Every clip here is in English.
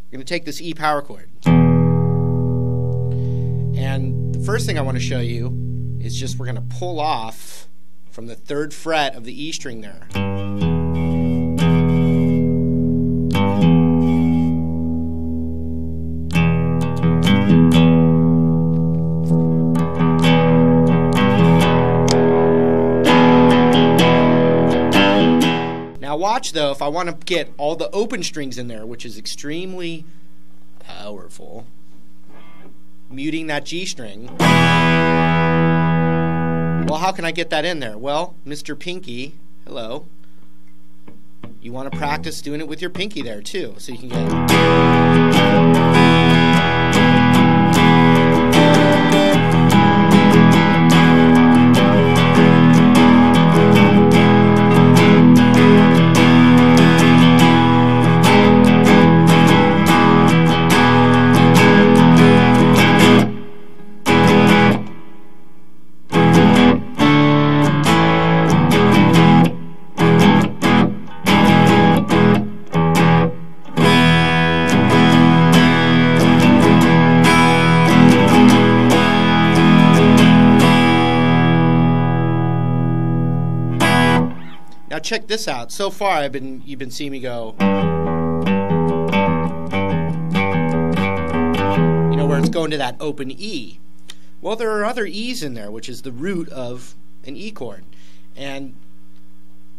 we're going to take this E power chord. And the first thing I want to show you is just we're going to pull off from the 3rd fret of the E string there. Now watch though, if I want to get all the open strings in there, which is extremely powerful, muting that G string. Well, how can I get that in there? Well, Mr. Pinky, hello. You want to practice doing it with your pinky there too, so you can get Now check this out. So far you've been seeing me go, you know, where it's going to that open E. Well, there are other E's in there, which is the root of an E chord. And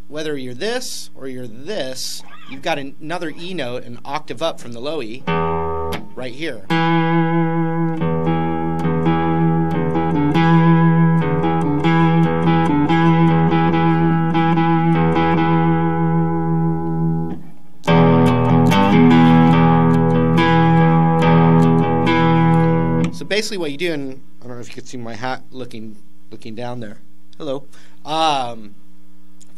whether you're this or you're this, you've got another E note an octave up from the low E right here. So basically what you do, and I don't know if you can see my hat looking down there. Hello. But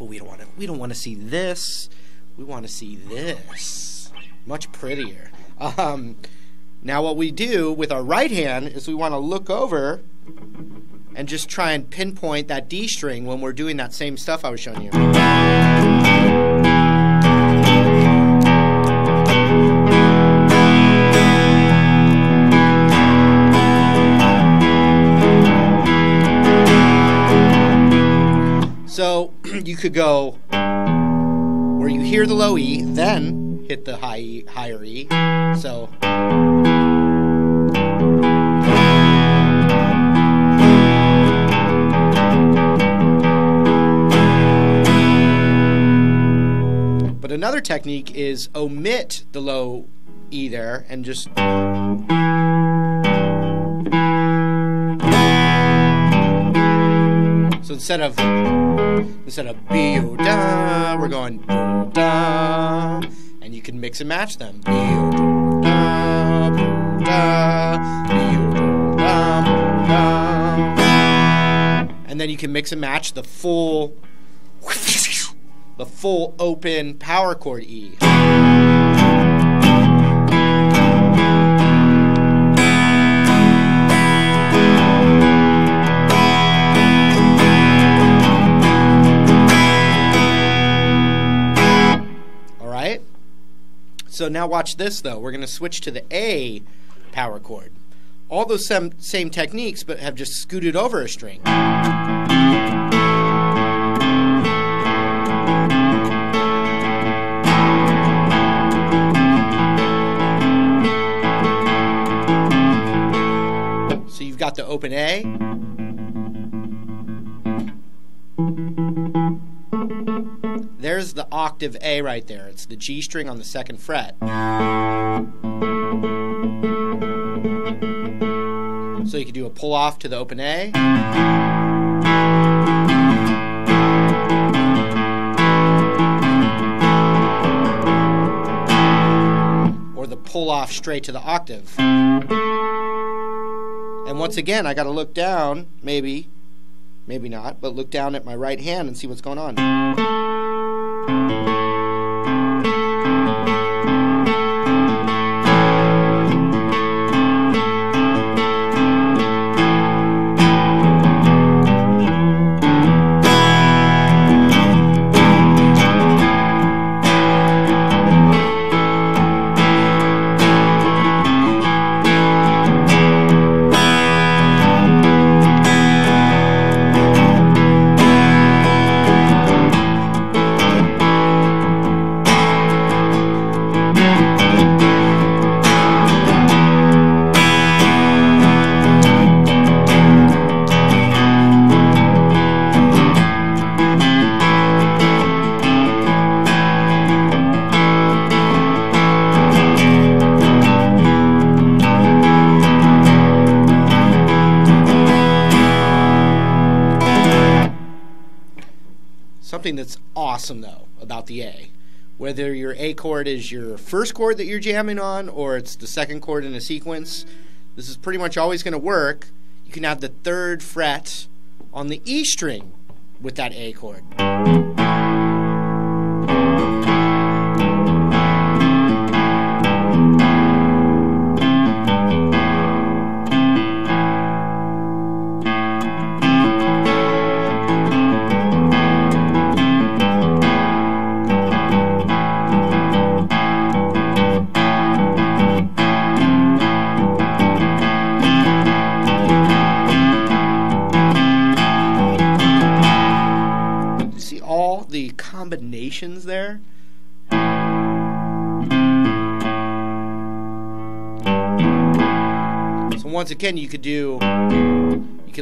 we don't want to see this. We want to see this. Much prettier. Now what we do with our right hand is we want to look over and just try and pinpoint that D string when we're doing that same stuff I was showing you. So you could go where you hear the low E, then hit the higher E. So but another technique is omit the low E there and just so instead of B-O-da, we're going B-O-da, and you can mix and match them. B-O-da, B-O-da, B-O-da, B-O-da. And then you can mix and match the full open power chord E. So now watch this though. We're going to switch to the A power chord. All those same techniques, but have just scooted over a string. So you've got the open A. There's the octave A right there. It's the G string on the 2nd fret. So you could do a pull off to the open A. Or the pull off straight to the octave. And once again, I got to look down, maybe not, but look down at my right hand and see what's going on. something that's awesome, though, about the A. Whether your A chord is your first chord that you're jamming on or it's the second chord in a sequence, this is pretty much always going to work. You can have the 3rd fret on the E string with that A chord. All the combinations there. So once again, you could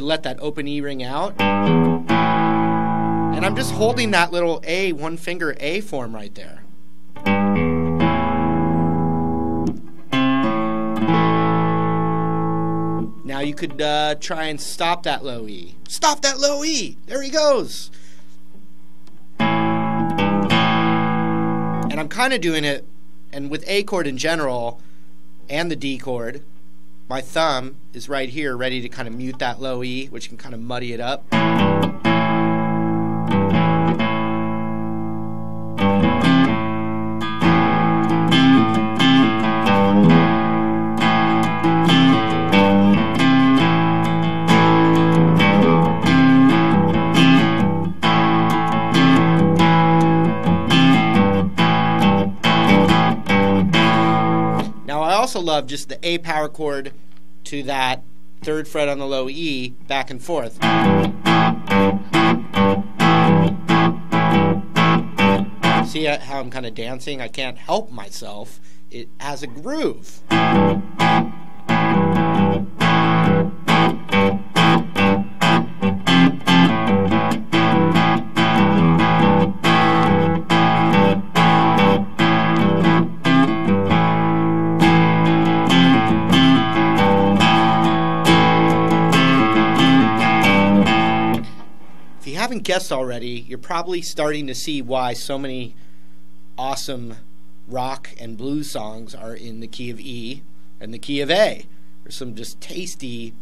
let that open E ring out, and I'm just holding that little A, one finger A form right there. Now you could try and stop that low E. Stop that low E! There he goes! And I'm kind of doing it, and with A chord in general, and the D chord, my thumb is right here ready to kind of mute that low E, which can kind of muddy it up. I also love just the A power chord to that 3rd fret on the low E, back and forth. See how I'm kind of dancing? I can't help myself. It has a groove. If you haven't guessed already, you're probably starting to see why so many awesome rock and blues songs are in the key of E and the key of A. There's some just tasty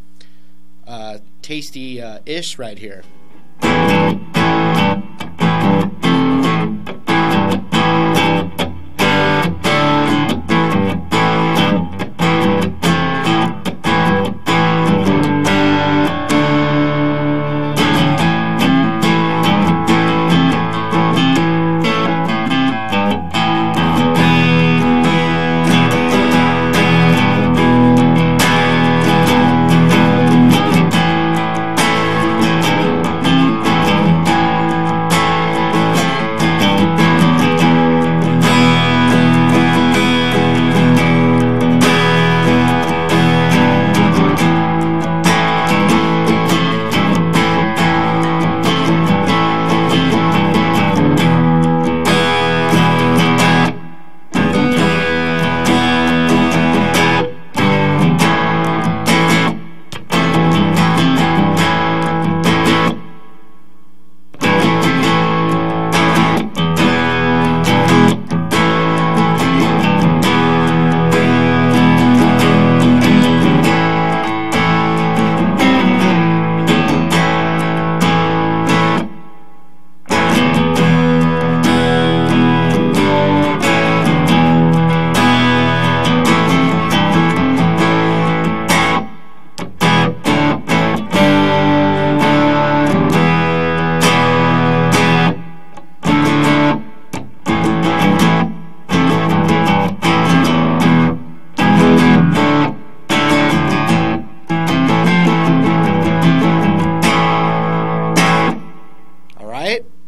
ish right here.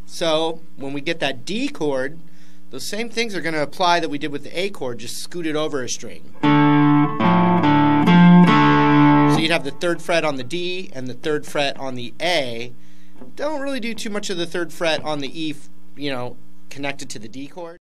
So when we get that D chord, those same things are going to apply that we did with the A chord, just scoot it over a string. So you'd have the 3rd fret on the D and the 3rd fret on the A. Don't really do too much of the 3rd fret on the E, connected to the D chord.